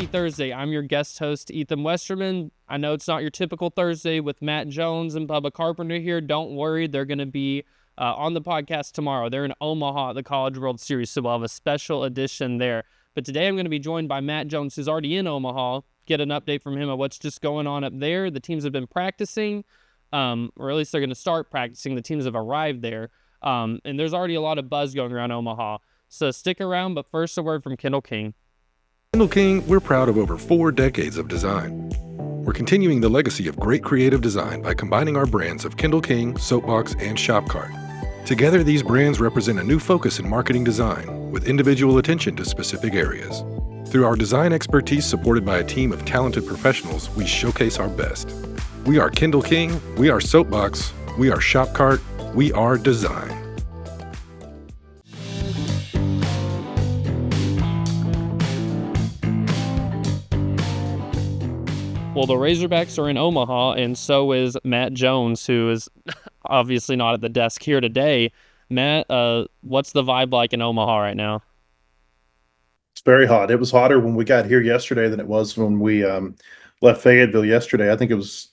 Happy Thursday. I'm your guest host, Ethan Westerman. I know it's not your typical Thursday with Matt Jones and Bubba Carpenter here. Don't worry, they're going to be on the podcast tomorrow. They're in Omaha at the College World Series, so we'll have a special edition there. But today I'm going to be joined by Matt Jones, who's already in Omaha. Get an update from him on what's just going on up there. The teams have been practicing, or at least they're going to start practicing. The teams have arrived there, and there's already a lot of buzz going around Omaha. So stick around, but first a word from Kendall King. Kendall King, we're proud of over 4 decades of design. We're continuing the legacy of great creative design by combining our brands of Kendall King, Soapbox, and Shopcart. Together, these brands represent a new focus in marketing design, with individual attention to specific areas. Through our design expertise supported by a team of talented professionals, we showcase our best. We are Kendall King, we are Soapbox, we are Shopcart, we are design. Well, the Razorbacks are in Omaha, and so is Matt Jones, who is obviously not at the desk here today. Matt, what's the vibe like in Omaha right now? It's very hot. It was hotter when we got here yesterday than it was when we left Fayetteville yesterday. I think it was,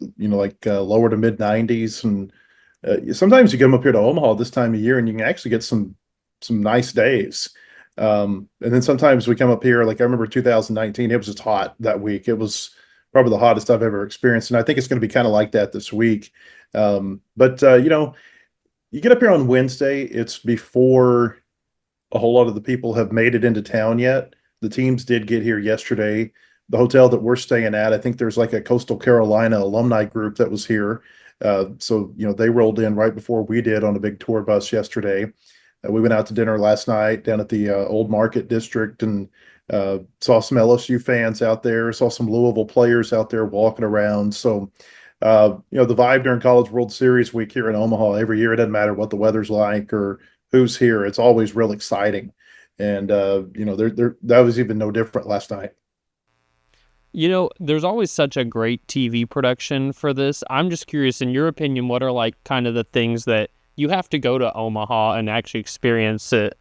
lower to mid 90s. And sometimes you come up here to Omaha this time of year and you can actually get some nice days. And then sometimes we come up here, like I remember 2019, it was just hot that week. It was probably the hottest I've ever experienced. And I think it's going to be kind of like that this week. You get up here on Wednesday, it's before a whole lot of the people have made it into town yet. The teams did get here yesterday. The hotel that we're staying at, I think there's like a Coastal Carolina alumni group that was here. They rolled in right before we did on a big tour bus yesterday. We went out to dinner last night down at the Old Market District and saw some LSU fans out there, saw some Louisville players out there walking around. So, the vibe during College World Series week here in Omaha every year, it doesn't matter what the weather's like or who's here. It's always real exciting. And, that was even no different last night. There's always such a great TV production for this. I'm just curious, in your opinion, what are like kind of the things that you have to go to Omaha and actually experience it?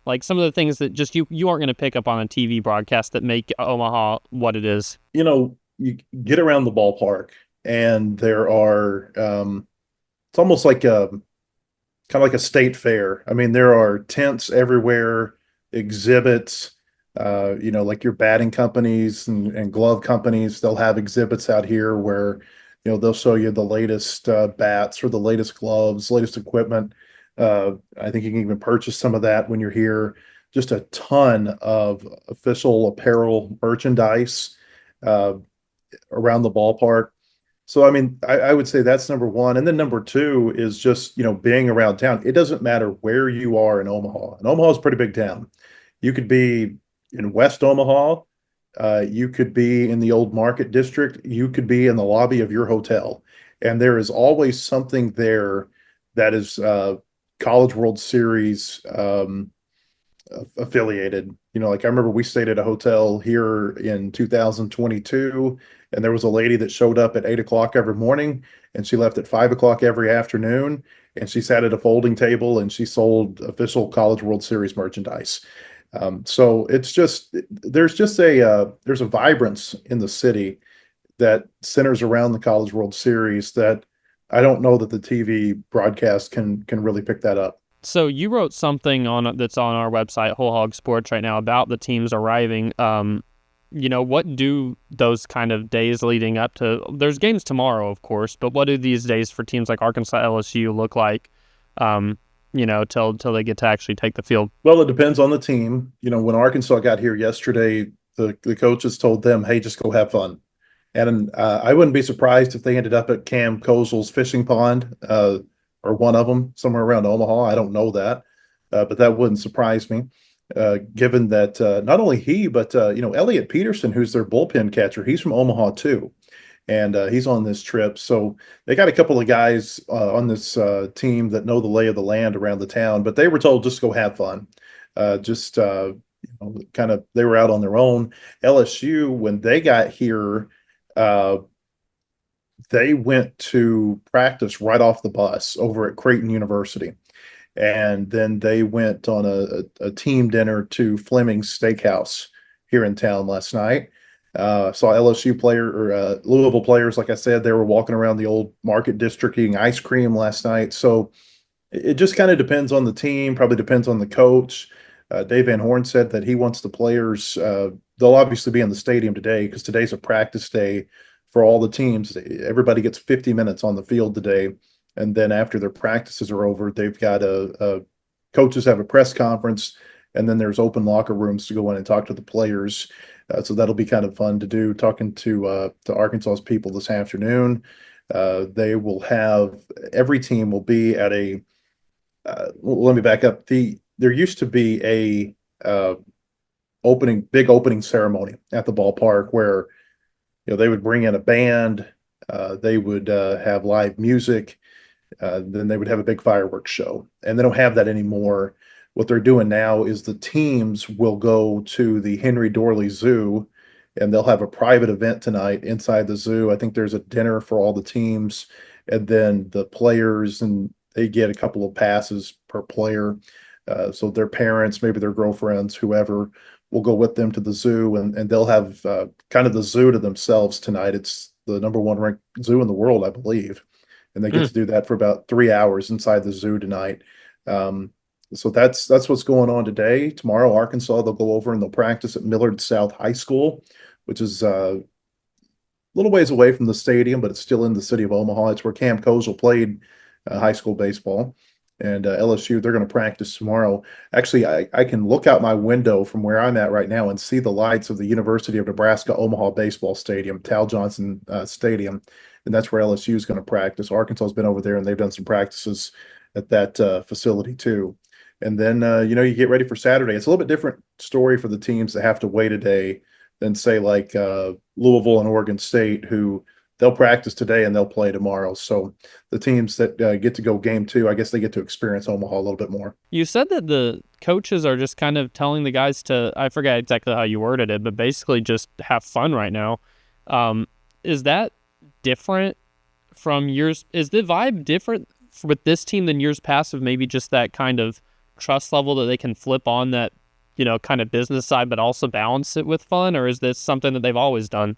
Like some of the things that just you aren't going to pick up on a TV broadcast that make Omaha what it is. You get around the ballpark and there are, it's almost like kind of like a state fair. I mean, there are tents everywhere, exhibits, like your batting companies and glove companies, they'll have exhibits out here where, they'll show you the latest bats or the latest gloves, latest equipment. I think you can even purchase some of that when you're here. Just a ton of official apparel merchandise around the ballpark. So, I mean, I would say that's number one. And then number two is just, being around town. It doesn't matter where you are in Omaha. And Omaha is a pretty big town. You could be in West Omaha. You could be in the Old Market District. You could be in the lobby of your hotel. And there is always something there that is College World Series affiliated. Like I remember we stayed at a hotel here in 2022, and there was a lady that showed up at 8 o'clock every morning, and she left at 5 o'clock every afternoon, and she sat at a folding table and she sold official College World Series merchandise. So it's just there's a vibrance in the city that centers around the College World Series that I don't know that the TV broadcast can really pick that up. So you wrote something that's on our website, Whole Hog Sports, right now about the teams arriving. What do those kind of days leading up to? There's games tomorrow, of course, but what do these days for teams like Arkansas-LSU look like? Till they get to actually take the field? Well, it depends on the team. When Arkansas got here yesterday, the coaches told them, "Hey, just go have fun." And I wouldn't be surprised if they ended up at Cam Kozel's fishing pond, or one of them somewhere around Omaha. I don't know that, but that wouldn't surprise me, given that not only he, but Elliot Peterson, who's their bullpen catcher, he's from Omaha too, and he's on this trip. So they got a couple of guys on this team that know the lay of the land around the town, but they were told just go have fun, kind of they were out on their own. LSU, when they got here, they went to practice right off the bus over at Creighton University. And then they went on a team dinner to Fleming's Steakhouse here in town last night. Saw LSU player or Louisville players, like I said, they were walking around the old Market District eating ice cream last night. So it just kind of depends on the team, probably depends on the coach. Dave Van Horn said that he wants the players, they'll obviously be in the stadium today because today's a practice day for all the teams. Everybody gets 50 minutes on the field today. And then after their practices are over, they've got coaches have a press conference, and then there's open locker rooms to go in and talk to the players. So that'll be kind of fun to do, talking to Arkansas's people this afternoon. They will have every team will be at a let me back up. There used to be a big opening ceremony at the ballpark where they would bring in a band, they would have live music, then they would have a big fireworks show, and they don't have that anymore. What they're doing now is the teams will go to the Henry Dorley Zoo, and they'll have a private event tonight inside the zoo. I think there's a dinner for all the teams, and then the players, and they get a couple of passes per player. So their parents, maybe their girlfriends, whoever, will go with them to the zoo, and they'll have kind of the zoo to themselves tonight. It's the number one ranked zoo in the world, I believe, and they get to do that for about 3 hours inside the zoo tonight. So that's what's going on today. Tomorrow, Arkansas, they'll go over and they'll practice at Millard South High School, which is a little ways away from the stadium, but it's still in the city of Omaha. It's where Cam Kozel played high school baseball. And LSU, they're going to practice tomorrow. Actually, I can look out my window from where I'm at right now and see the lights of the University of Nebraska Omaha baseball stadium, Tal Johnson Stadium, and that's where LSU is going to practice. Arkansas has been over there, and they've done some practices at that facility too. And then you get ready for Saturday. It's a little bit different story for the teams that have to wait a day than say like Louisville and Oregon State, who they'll practice today and they'll play tomorrow. So the teams that get to go game 2, I guess they get to experience Omaha a little bit more. You said that the coaches are just kind of telling the guys to, I forget exactly how you worded it, but basically just have fun right now. Is that different from years? Is the vibe different with this team than years past, of maybe just that kind of trust level that they can flip on that, kind of business side, but also balance it with fun? Or is this something that they've always done?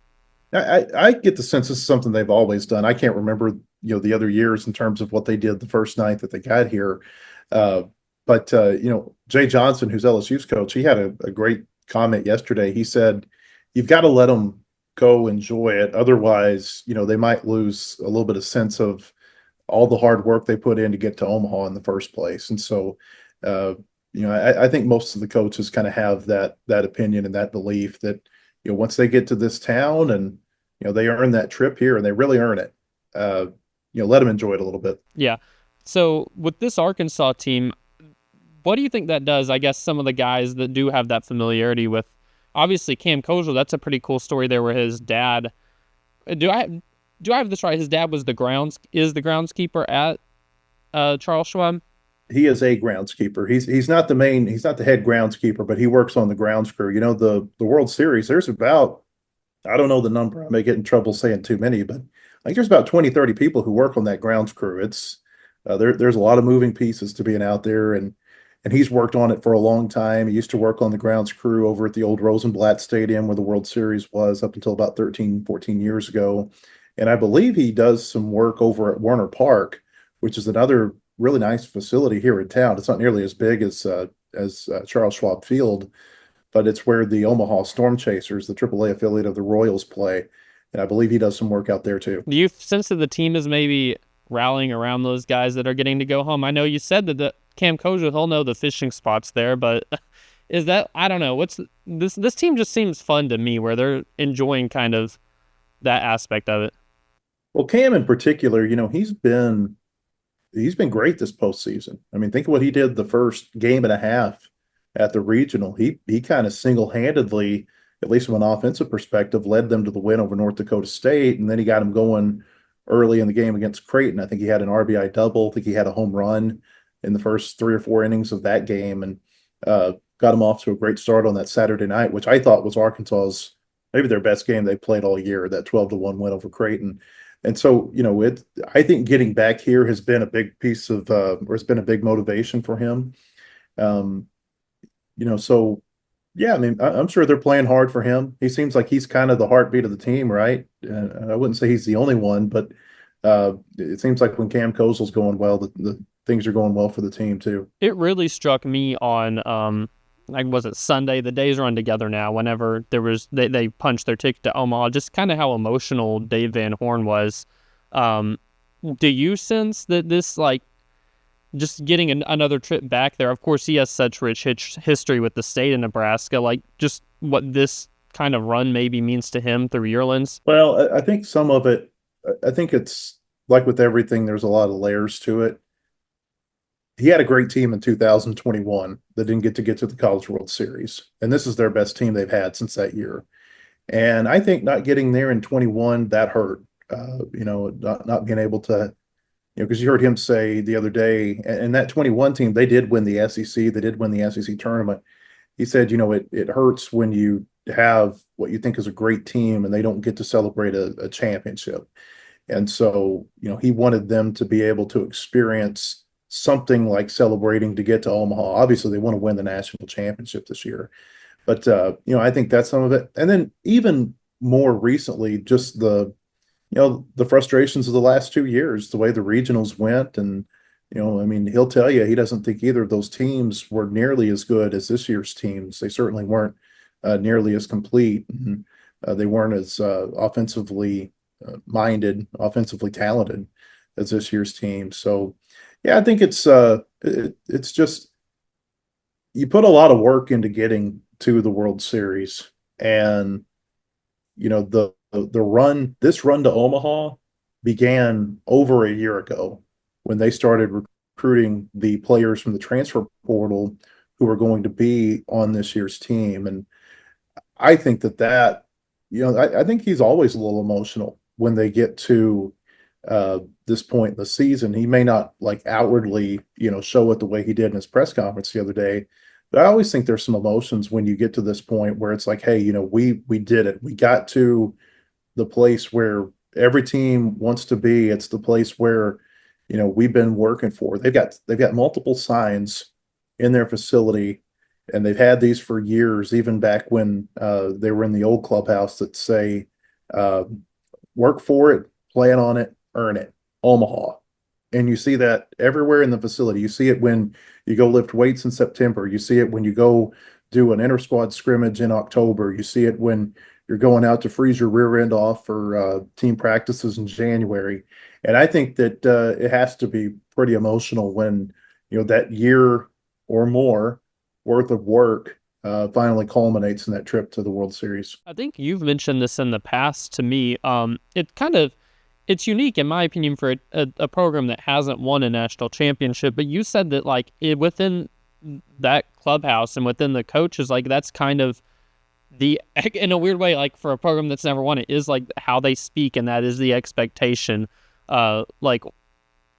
I get the sense this is something they've always done. I can't remember, the other years in terms of what they did the first night that they got here. But Jay Johnson, who's LSU's coach, he had a great comment yesterday. He said, you've got to let them go enjoy it. Otherwise, they might lose a little bit of sense of all the hard work they put in to get to Omaha in the first place. And so, I think most of the coaches kind of have that opinion and that belief that, once they get to this town and, they earn that trip here and they really earn it, let them enjoy it a little bit. Yeah. So with this Arkansas team, what do you think that does? I guess some of the guys that do have that familiarity with, obviously Cam Kozel, that's a pretty cool story there where his dad, do I have this right? His dad was the groundskeeper at Charles Schwab? He is a groundskeeper. He's not the head groundskeeper, but he works on the grounds crew. The World Series, there's about, I don't know the number. I may get in trouble saying too many, but I think there's about 20, 30 people who work on that grounds crew. It's there's a lot of moving pieces to being out there, and he's worked on it for a long time. He used to work on the grounds crew over at the old Rosenblatt Stadium where the World Series was up until about 13, 14 years ago. And I believe he does some work over at Warner Park, which is another really nice facility here in town. It's not nearly as big as Charles Schwab Field, but it's where the Omaha Storm Chasers, the AAA affiliate of the Royals, play. And I believe he does some work out there too. Do you sense that the team is maybe rallying around those guys that are getting to go home? I know you said that the Cam Kozel, he'll know the fishing spots there, but is that, I don't know, what's this team just seems fun to me where they're enjoying kind of that aspect of it. Well, Cam in particular, he's been great this postseason. I mean, think of what he did the first game and a half at the regional. He kind of single-handedly, at least from an offensive perspective, led them to the win over North Dakota State, and then he got them going early in the game against Creighton. I think he had an RBI double. I think he had a home run in the first 3 or 4 innings of that game, and got them off to a great start on that Saturday night, which I thought was Arkansas's maybe their best game they played all year, that 12-1 win over Creighton. And so, I think getting back here has been a big piece of, or it's been a big motivation for him. So Yeah, I mean, I'm sure they're playing hard for him. He seems like he's kind of the heartbeat of the team, right? I wouldn't say he's the only one, but it seems like when Cam Kozel's going well, the things are going well for the team too. It really struck me on like was it Sunday? The days run together now. Whenever they punched their ticket to Omaha, just kind of how emotional Dave Van Horn was. Um, do you sense that this like just getting another trip back there? Of course, he has such rich history with the state of Nebraska. Like just what this kind of run maybe means to him through your lens. Well, I think some of it, I think it's like with everything, there's a lot of layers to it. He had a great team in 2021 that didn't get to the College World Series, and this is their best team they've had since that year. And I think not getting there in 21 that hurt. Not being able to, because you heard him say the other day, and that 21 team, they did win the SEC, they did win the SEC tournament. He said, it hurts when you have what you think is a great team and they don't get to celebrate a championship. And so, he wanted them to be able to experience something like celebrating to get to Omaha. Obviously, they want to win the national championship this year. But, I think that's some of it. And then even more recently, just the frustrations of the last 2 years, the way the regionals went. And, I mean, he'll tell you he doesn't think either of those teams were nearly as good as this year's teams. They certainly weren't nearly as complete. And, they weren't as offensively minded, offensively talented as this year's team. So, yeah, I think it's just you put a lot of work into getting to the World Series, and this run to Omaha began over a year ago when they started recruiting the players from the transfer portal who are going to be on this year's team. And I think I think he's always a little emotional when they get to this point in the season. He may not like outwardly, show it the way he did in his press conference the other day, but I always think there's some emotions when you get to this point where it's like, hey, we did it. We got to the place where every team wants to be. It's the place where, we've been working for. They've got multiple signs in their facility, and they've had these for years, even back when they were in the old clubhouse, that say, uh, work for it, plan on it, earn it, Omaha. And you see that everywhere in the facility. You see it when you go lift weights in September. You see it when you go do an inter squad scrimmage in October. You see it when you're going out to freeze your rear end off for team practices in January. And I think that it has to be pretty emotional when, that year or more worth of work finally culminates in that trip to the World Series. I think you've mentioned this in the past to me. It's unique in my opinion for a program that hasn't won a national championship. But you said that like within that clubhouse and within the coaches, like that's kind of in a weird way, like for a program that's never won it, is like how they speak, and that is the expectation. Like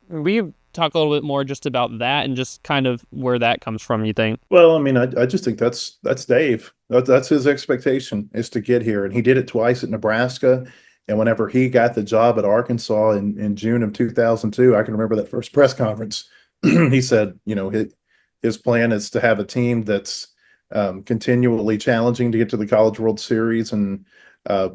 we talk a little bit more just about that and just kind of where that comes from, you think? Well, I mean, I just think that's Dave. That's his expectation, is to get here, and he did it twice at Nebraska. And whenever he got the job at Arkansas in June of 2002, I can remember that first press conference. He said, his plan is to have a team that's continually challenging to get to the College World Series and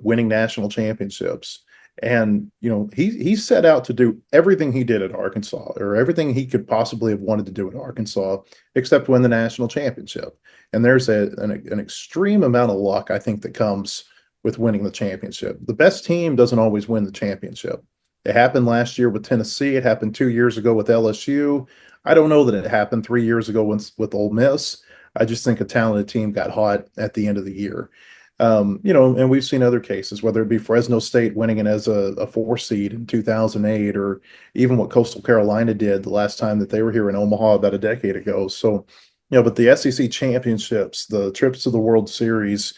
winning national championships. And he set out to do everything he did at Arkansas, or everything he could possibly have wanted to do at Arkansas, except win the national championship. And there's an extreme amount of luck, I think, that comes with winning the championship. The best team doesn't always win the championship. It happened last year with Tennessee. It happened 2 years ago with LSU. I don't know that it happened 3 years ago with Ole Miss. I just think a talented team got hot at the end of the year. And we've seen other cases, whether it be Fresno State winning it as a 4 seed in 2008, or even what Coastal Carolina did the last time that they were here in Omaha about a decade ago. So, but the SEC championships, the trips to the World Series,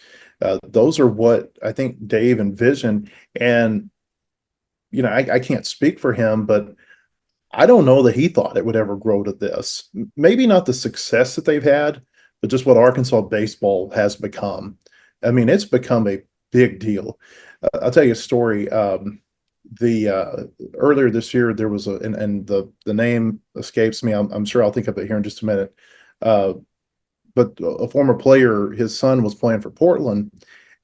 those are what I think Dave envisioned. And, I can't speak for him, but I don't know that he thought it would ever grow to this. Maybe not the success that they've had, but just what Arkansas baseball has become. I mean, it's become a big deal. I'll tell you a story. The earlier this year, there was and the name escapes me. I'm sure I'll think of it here in just a minute. but a former player, his son was playing for Portland,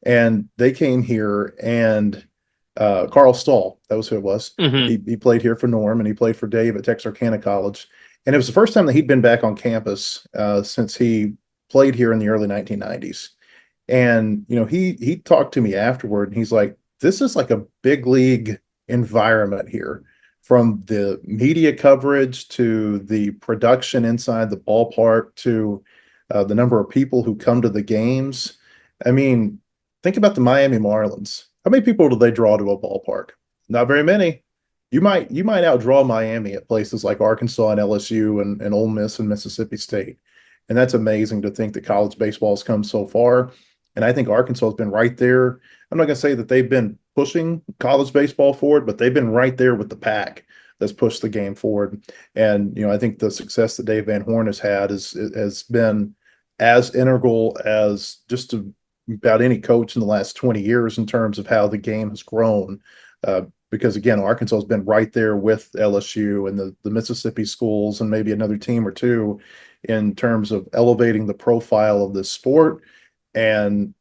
and they came here, and Carl Stahl, that was who it was. He played here for Norm, and he played for Dave at Texarkana College. And it was the first time that he'd been back on campus since he played here in the early 1990s. And, he talked to me afterward, and he's like, this is like a big league environment here, from the media coverage to the production inside the ballpark to the number of people who come to the games. I mean, think about the Miami Marlins. How many people do they draw to a ballpark? Not very many. You might outdraw Miami at places like Arkansas and LSU and Ole Miss and Mississippi State. And that's amazing to think that college baseball has come so far. And I think Arkansas has been right there. I'm not going to say that they've been pushing college baseball forward, but they've been right there with the pack that's pushed the game forward. And, I think the success that Dave Van Horn has had has been as integral as just about any coach in the last 20 years in terms of how the game has grown. Because, again, Arkansas has been right there with LSU and the Mississippi schools and maybe another team or two in terms of elevating the profile of this sport and,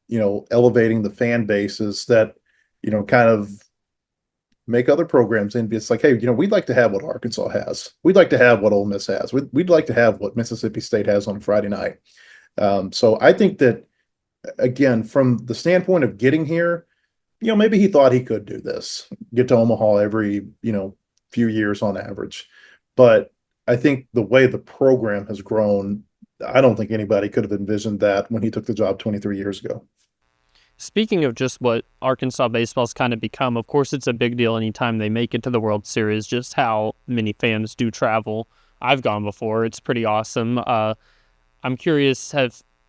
elevating the fan bases that, kind of make other programs and it's like, hey, we'd like to have what Arkansas has. We'd like to have what Ole Miss has. We'd like to have what Mississippi State has on Friday night. So I think that, again, from the standpoint of getting here, maybe he thought he could do this, get to Omaha every, few years on average. But I think the way the program has grown, I don't think anybody could have envisioned that when he took the job 23 years ago. Speaking of just what Arkansas baseball's kind of become, of course, it's a big deal anytime they make it to the World Series, just how many fans do travel. I've gone before. It's pretty awesome. I'm curious,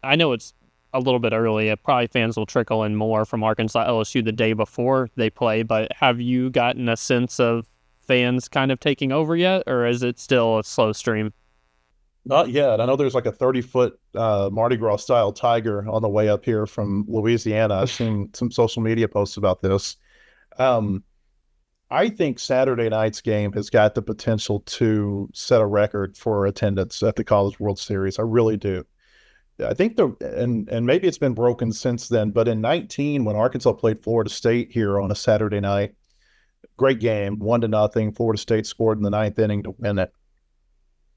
I know it's a little bit early. Probably fans will trickle in more from Arkansas-LSU the day before they play, but have you gotten a sense of fans kind of taking over yet, or is it still a slow stream? Not yet. I know there's like a 30-foot Mardi Gras style tiger on the way up here from Louisiana. I've seen some social media posts about this. I think Saturday night's game has got the potential to set a record for attendance at the College World Series. I really do. I think and maybe it's been broken since then, but in 19, when Arkansas played Florida State here on a Saturday night, great game, 1-0. Florida State scored in the 9th inning to win it.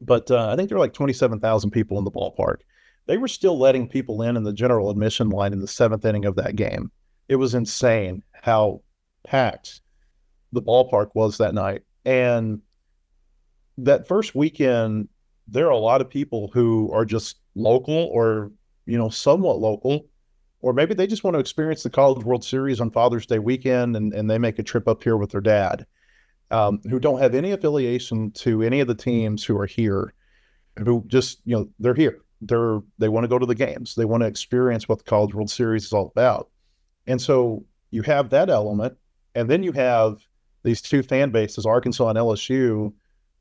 But I think there were like 27,000 people in the ballpark. They were still letting people in the general admission line in the 7th inning of that game. It was insane how packed the ballpark was that night. And that first weekend, there are a lot of people who are just local or, somewhat local, or maybe they just want to experience the College World Series on Father's Day weekend and they make a trip up here with their dad. Who don't have any affiliation to any of the teams who are here, who just, they're here. They want to go to the games. They want to experience what the College World Series is all about. And so you have that element, and then you have these two fan bases, Arkansas and LSU,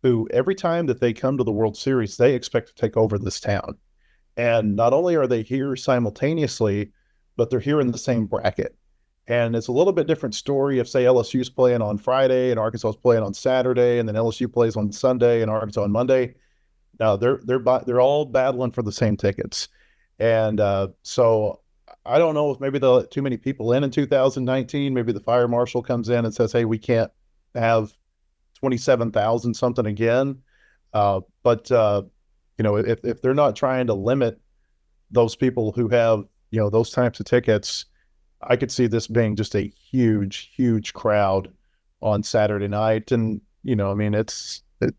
who every time that they come to the World Series, they expect to take over this town. And not only are they here simultaneously, but they're here in the same bracket. And it's a little bit different story if, say, LSU's playing on Friday and Arkansas's playing on Saturday, and then LSU plays on Sunday and Arkansas on Monday. No, they're all battling for the same tickets. And so I don't know if maybe they'll let too many people in 2019. Maybe the fire marshal comes in and says, hey, we can't have 27,000 something again. But if they're not trying to limit those people who have, those types of tickets, I could see this being just a huge, huge crowd on Saturday night. And, it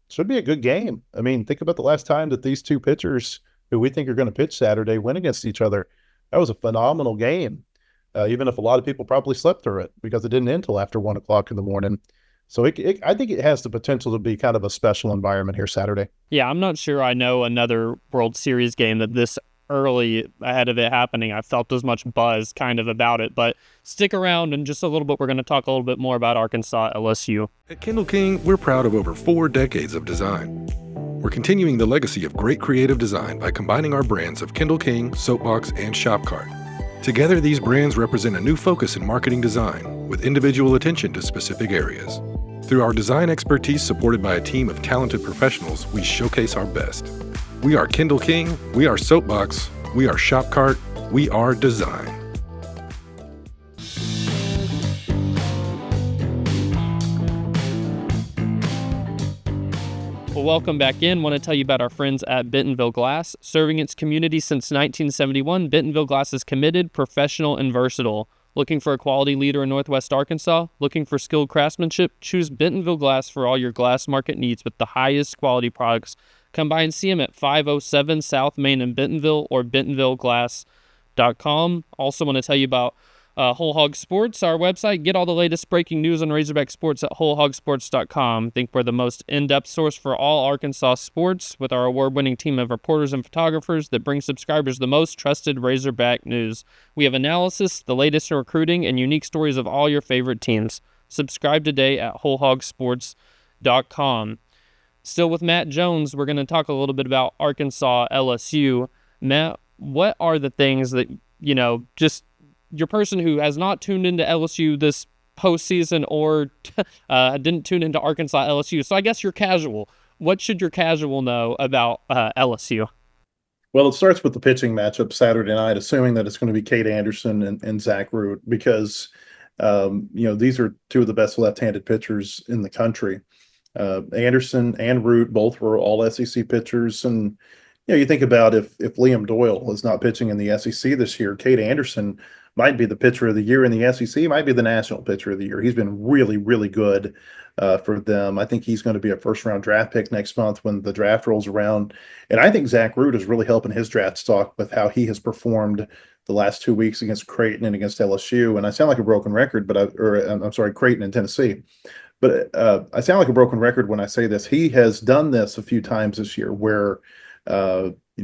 should be a good game. I mean, think about the last time that these two pitchers who we think are going to pitch Saturday went against each other. That was a phenomenal game, even if a lot of people probably slept through it because it didn't end until after 1 o'clock in the morning. So I think it has the potential to be kind of a special environment here Saturday. Yeah, I'm not sure I know another World Series game that this early ahead of it happening I felt as much buzz kind of about it, but stick around in just a little bit. We're going to talk a little bit more about Arkansas-LSU. At Kindle King, we're proud of over 4 decades of design. We're continuing the legacy of great creative design by combining our brands of Kindle King, Soapbox, and Shopcart. Together, these brands represent a new focus in marketing design with individual attention to specific areas. Through our design expertise supported by a team of talented professionals, we showcase our best. We are Kindle King, we are Soapbox, we are Shopcart, we are Design. Well, welcome back in. Want to tell you about our friends at Bentonville Glass. Serving its community since 1971, Bentonville Glass is committed, professional, and versatile. Looking for a quality leader in Northwest Arkansas? Looking for skilled craftsmanship? Choose Bentonville Glass for all your glass market needs with the highest quality products. Come by and see them at 507 South Main in Bentonville or bentonvilleglass.com. Also want to tell you about Whole Hog Sports, our website. Get all the latest breaking news on Razorback sports at wholehogsports.com. Think we're the most in-depth source for all Arkansas sports with our award-winning team of reporters and photographers that bring subscribers the most trusted Razorback news. We have analysis, the latest in recruiting, and unique stories of all your favorite teams. Subscribe today at wholehogsports.com. Still with Matt Jones, we're going to talk a little bit about Arkansas-LSU. Matt, what are the things that, just your person who has not tuned into LSU this postseason or didn't tune into Arkansas-LSU, so I guess you're casual. What should your casual know about LSU? Well, it starts with the pitching matchup Saturday night, assuming that it's going to be Cade Anderson and Zach Root, because these are two of the best left-handed pitchers in the country. Anderson and Root both were all SEC pitchers, and you think about if Liam Doyle is not pitching in the SEC this year, Cade Anderson might be the pitcher of the year in the SEC, might be the national pitcher of the year. He's been really, really good for them. I think he's going to be a first-round draft pick next month when the draft rolls around. And I think Zach Root is really helping his draft stock with how he has performed the last 2 weeks against Creighton and against LSU. And I sound like a broken record, I'm sorry, Creighton and Tennessee. But I sound like a broken record when I say this. He has done this a few times this year where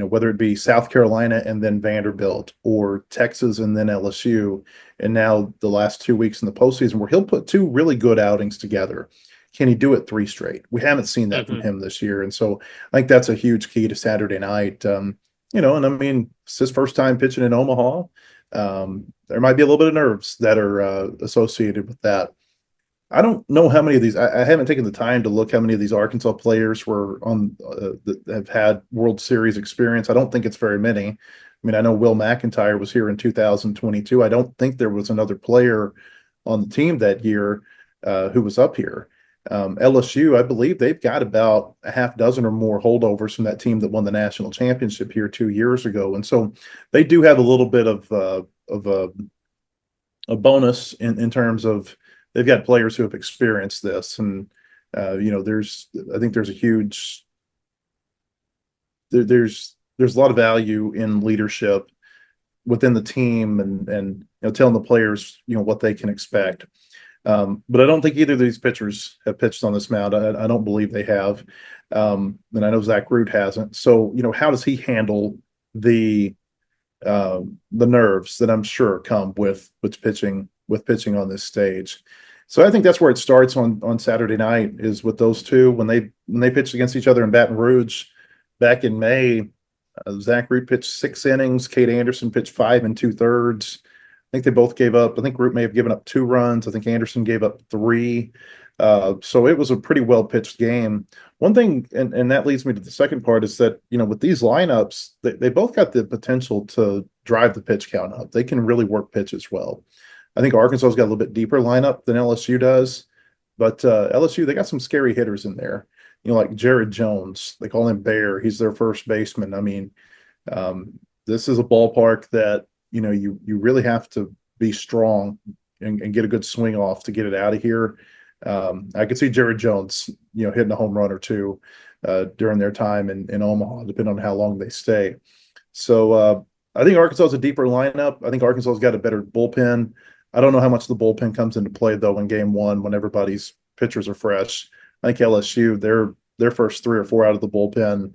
whether it be South Carolina and then Vanderbilt or Texas and then LSU, and now the last 2 weeks in the postseason where he'll put two really good outings together. Can he do it three straight? We haven't seen that from him this year. And so I think that's a huge key to Saturday night. And I mean, it's his first time pitching in Omaha. There might be a little bit of nerves that are associated with that. I don't know how many of these. I haven't taken the time to look how many of these Arkansas players were on that have had World Series experience. I don't think it's very many. I mean, I know Will McIntyre was here in 2022. I don't think there was another player on the team that year who was up here. LSU, I believe they've got about a half dozen or more holdovers from that team that won the national championship here 2 years ago, and so they do have a little bit of a bonus in terms of. They've got players who have experienced this, and I think there's a huge there's a lot of value in leadership within the team, and telling the players what they can expect. But I don't think either of these pitchers have pitched on this mound. I don't believe they have, and I know Zach Root hasn't. So how does he handle the nerves that I'm sure come with pitching on this stage? So I think that's where it starts on Saturday night, is with those two. When they pitched against each other in Baton Rouge back in May, Zach Root pitched 6 innings. Cade Anderson pitched 5 2/3. I think they both gave up. I think Root may have given up 2 runs. I think Anderson gave up 3. So it was a pretty well pitched game. One thing, and that leads me to the second part, is that with these lineups, they both got the potential to drive the pitch count up. They can really work pitches well. I think Arkansas's got a little bit deeper lineup than LSU does, but LSU, they got some scary hitters in there. Like Jared Jones, they call him Bear. He's their first baseman. I mean, this is a ballpark that you really have to be strong and get a good swing off to get it out of here. I could see Jared Jones, hitting a home run or two during their time in Omaha, depending on how long they stay. So I think Arkansas is a deeper lineup. I think Arkansas's got a better bullpen. I don't know how much the bullpen comes into play, though, in game one when everybody's pitchers are fresh. I think LSU, their first 3 or 4 out of the bullpen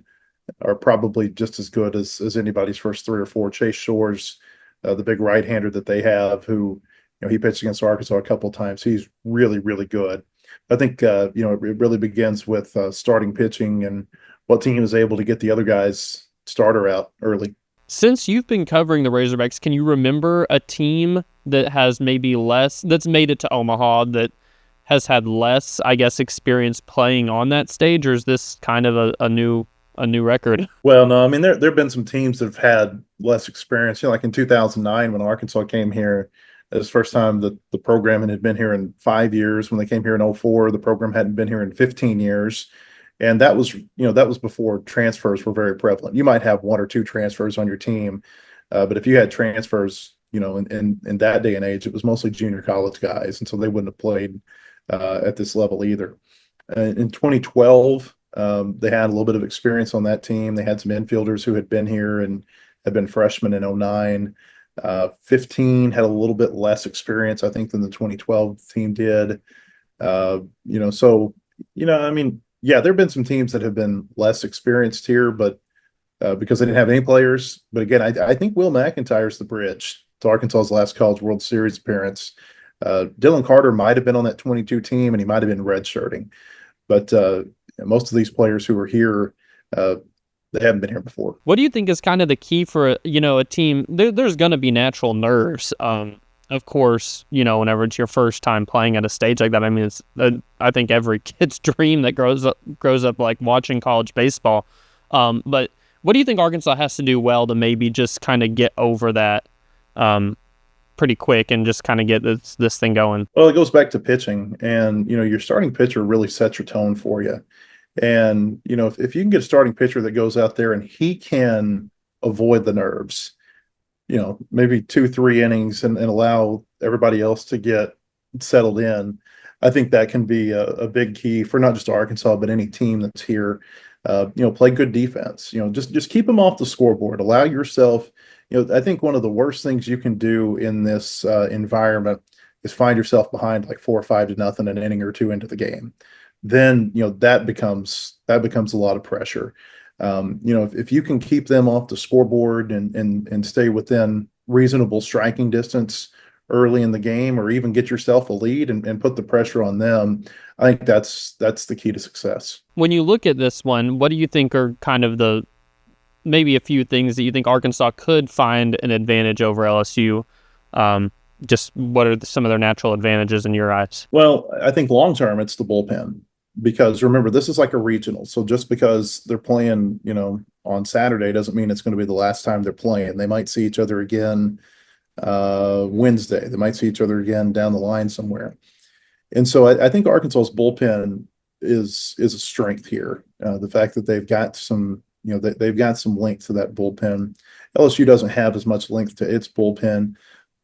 are probably just as good as anybody's first 3 or 4. Chase Shores, the big right-hander that they have, who he pitched against Arkansas a couple of times. He's really, really good. I think it really begins with starting pitching and what team is able to get the other guys starter out early. Since you've been covering the Razorbacks, can you remember a team that has maybe that's made it to Omaha, that has had less, I guess, experience playing on that stage, or is this kind of a new a new record. Well, no, I mean there've been some teams that have had less experience. Like in 2009 when Arkansas came here, it was the first time that the program had been here in 5 years. When they came here in '04, the program hadn't been here in 15 years. And that was before transfers were very prevalent. You might have one or two transfers on your team, but if you had transfers, in that day and age, it was mostly junior college guys, and so they wouldn't have played at this level either. In 2012, they had a little bit of experience on that team. They had some infielders who had been here and had been freshmen in '09. 15 had a little bit less experience, I think, than the 2012 team did. I mean, yeah, there have been some teams that have been less experienced here, but because they didn't have any players. But again, I think Will McIntyre's the bridge to Arkansas's last College World Series appearance. Dylan Carter might have been on that 22 team, and he might have been redshirting. But most of these players who are here, they haven't been here before. What do you think is kind of the key for a team? There's going to be natural nerves. Of course, whenever it's your first time playing at a stage like that. I mean, it's I think every kid's dream that grows up like watching college baseball. But what do you think Arkansas has to do well to maybe just kind of get over that pretty quick and just kind of get this thing going? Well, it goes back to pitching, and your starting pitcher really sets your tone for you. And if you can get a starting pitcher that goes out there and he can avoid the nerves, maybe 2-3 innings and allow everybody else to get settled in, I think that can be a big key for not just Arkansas, but any team that's here. Play good defense. Just keep them off the scoreboard. Allow yourself. I think one of the worst things you can do in this environment is find yourself behind like 4 or 5 to nothing an inning or two into the game. Then that becomes a lot of pressure. If you can keep them off the scoreboard and stay within reasonable striking distance early in the game, or even get yourself a lead and put the pressure on them, I think that's the key to success. When you look at this one, what do you think are kind of maybe a few things that you think Arkansas could find an advantage over LSU? Just what are some of their natural advantages in your eyes? Well, I think long term it's the bullpen. Because remember, this is like a regional. So just because they're playing, on Saturday doesn't mean it's going to be the last time they're playing. They might see each other again Wednesday. They might see each other again down the line somewhere. And so I think Arkansas's bullpen is a strength here. The fact that they've got some, they've got some length to that bullpen. LSU doesn't have as much length to its bullpen,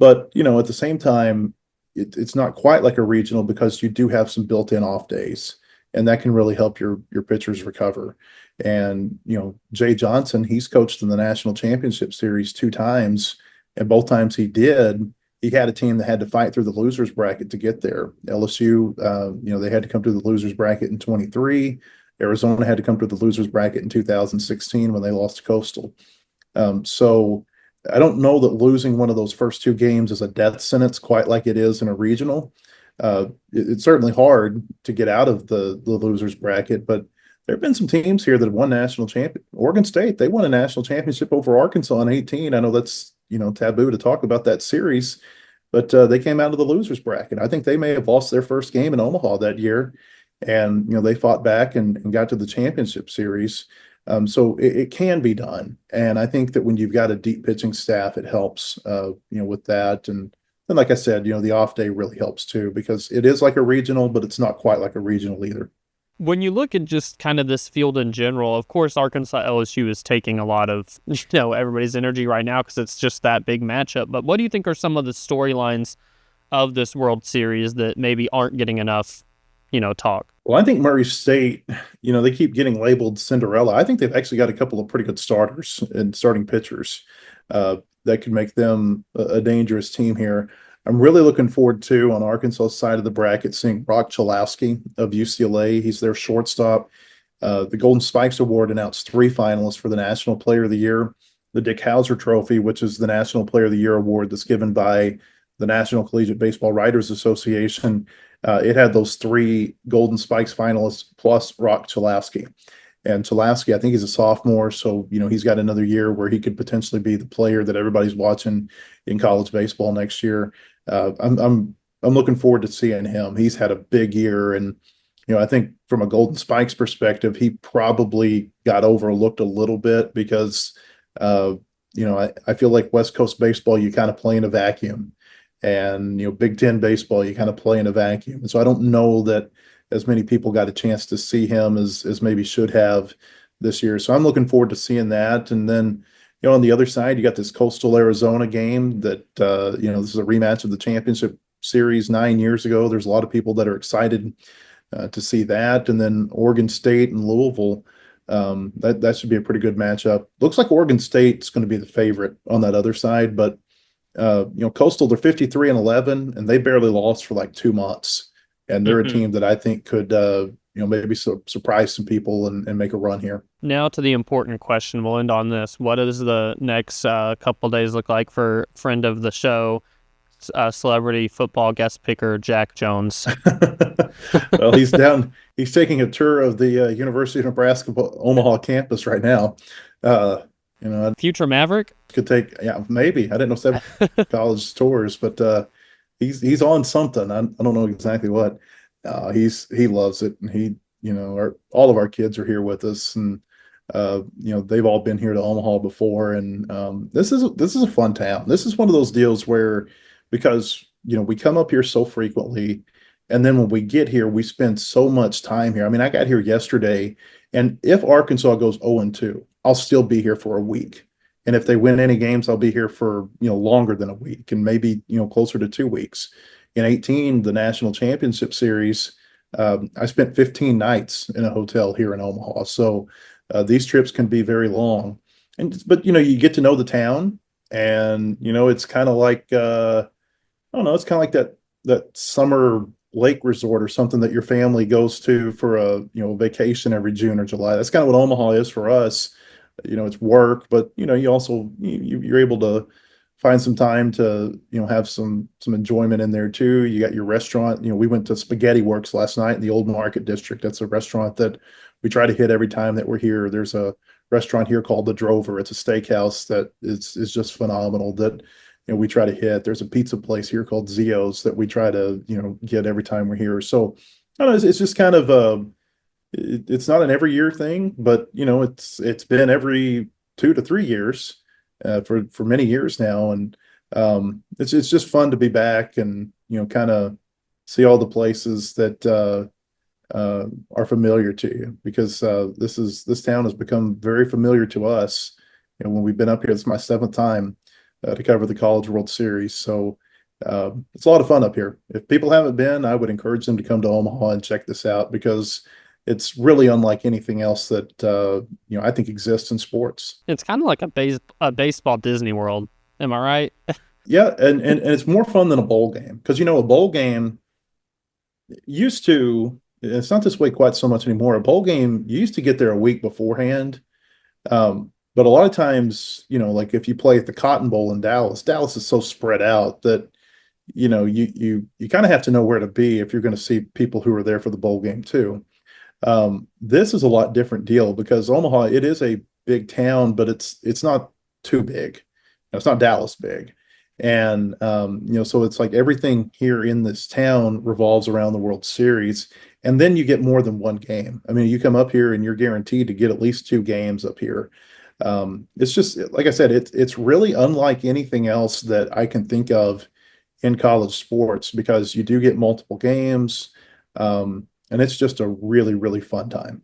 but at the same time, it's not quite like a regional because you do have some built-in off days. And that can really help your pitchers recover. And, Jay Johnson, he's coached in the National Championship Series 2 times, and both times he did, he had a team that had to fight through the losers bracket to get there. LSU, they had to come through the losers bracket in 23. Arizona had to come through the losers bracket in 2016 when they lost to Coastal. So I don't know that losing one of those first 2 games is a death sentence quite like it is in a regional. It's certainly hard to get out of the losers bracket, but there have been some teams here that have won national champion. Oregon State, they won a national championship over Arkansas in 18. I know that's taboo to talk about that series, but they came out of the losers bracket. I think they may have lost their first game in Omaha that year, and they fought back and got to the championship series. So it can be done, and I think that when you've got a deep pitching staff, it helps. With that. And like I said, the off day really helps too, because it is like a regional, but it's not quite like a regional either. When you look at just kind of this field in general, of course, Arkansas-LSU is taking a lot of, everybody's energy right now because it's just that big matchup. But what do you think are some of the storylines of this World Series that maybe aren't getting enough, talk? Well, I think Murray State, they keep getting labeled Cinderella. I think they've actually got a couple of pretty good starters and starting pitchers. That could make them a dangerous team here. I'm really looking forward to, on Arkansas' side of the bracket, seeing Brock Chalowski of UCLA. He's their shortstop. The Golden Spikes Award announced 3 finalists for the National Player of the Year. The Dick Hauser Trophy, which is the National Player of the Year award that's given by the National Collegiate Baseball Writers Association, it had those 3 Golden Spikes finalists plus Brock Chalowski. And Chalowski, I think he's a sophomore, so he's got another year where he could potentially be the player that everybody's watching in college baseball next year. I'm looking forward to seeing him. He's had a big year, and I think from a Golden Spikes perspective, he probably got overlooked a little bit because, uh, I feel like West Coast baseball, you kind of play in a vacuum. And, Big Ten baseball, you kind of play in a vacuum. And so I don't know that as many people got a chance to see him as maybe should have this year. So I'm looking forward to seeing that. And then, on the other side, you got this Coastal Arizona game that, this is a rematch of the championship series 9 years ago. There's a lot of people that are excited to see that. And then Oregon State and Louisville, that should be a pretty good matchup. Looks like Oregon State's going to be the favorite on that other side, but Coastal, they're 53-11, and they barely lost for like 2 months. And they're a team that I think could, maybe surprise some people and make a run here. Now to the important question. We'll end on this. What does the next couple of days look like for friend of the show, celebrity football guest picker Jack Jones? Well, he's down. He's taking a tour of the University of Nebraska Omaha campus right now. Future Maverick could take, yeah, maybe. I didn't know 7 college tours, but he's on something. I don't know exactly what. He loves it, and all of our kids are here with us, and they've all been here to Omaha before, and this is a fun town. This is one of those deals where, because we come up here so frequently, and then when we get here, we spend so much time here. I mean, I got here yesterday, and if Arkansas goes 0-2, I'll still be here for a week. And if they win any games, I'll be here for, longer than a week, and maybe, closer to 2 weeks. In 2018, the national championship series, I spent 15 nights in a hotel here in Omaha. So these trips can be very long. But you get to know the town, and, it's kind of like, I don't know, it's kind of like that summer lake resort or something that your family goes to for a, vacation every June or July. That's kind of what Omaha is for us. It's work, but you also you're able to find some time to have some enjoyment in there too. You got your restaurant. We went to Spaghetti Works last night in the Old Market District. That's a restaurant that we try to hit every time that we're here. There's a restaurant here called the Drover. It's a steakhouse that is just phenomenal that we try to hit. There's a pizza place here called Zio's that we try to get every time we're here. So I don't know, it's just kind of it's not an every year thing, but it's been every 2 to 3 years for many years now, and it's just fun to be back and kind of see all the places that are familiar to you, because this town has become very familiar to us. When we've been up here, it's my 7th time to cover the College World Series, so it's a lot of fun up here. If people haven't been, I would encourage them to come to Omaha and check this out, because it's really unlike anything else that I think exists in sports. It's kind of like a baseball Disney World. Am I right? Yeah, and it's more fun than a bowl game, because a bowl game used to. It's not this way quite so much anymore. A bowl game, you used to get there a week beforehand, but a lot of times, like if you play at the Cotton Bowl in Dallas, Dallas is so spread out that you kind of have to know where to be if you're going to see people who are there for the bowl game too. This is a lot different deal, because Omaha, it is a big town, but it's not too big. It's not Dallas big. And, so it's like everything here in this town revolves around the World Series. And then you get more than one game. I mean, you come up here and you're guaranteed to get at least 2 games up here. It's just, like I said, it's really unlike anything else that I can think of in college sports, because you do get multiple games. And it's just a really, really fun time.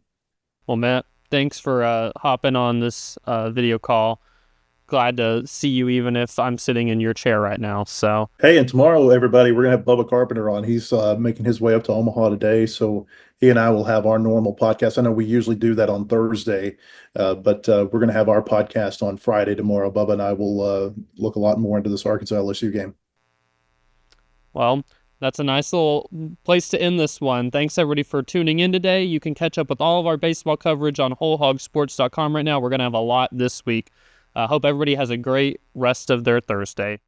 Well, Matt, thanks for hopping on this video call. Glad to see you, even if I'm sitting in your chair right now. So, hey, and tomorrow, everybody, we're gonna have Bubba Carpenter on. He's making his way up to Omaha today, so he and I will have our normal podcast. I know we usually do that on Thursday, but we're gonna have our podcast on Friday tomorrow. Bubba and I will look a lot more into this Arkansas-LSU game. Well, that's a nice little place to end this one. Thanks, everybody, for tuning in today. You can catch up with all of our baseball coverage on wholehogsports.com right now. We're going to have a lot this week. Hope everybody has a great rest of their Thursday.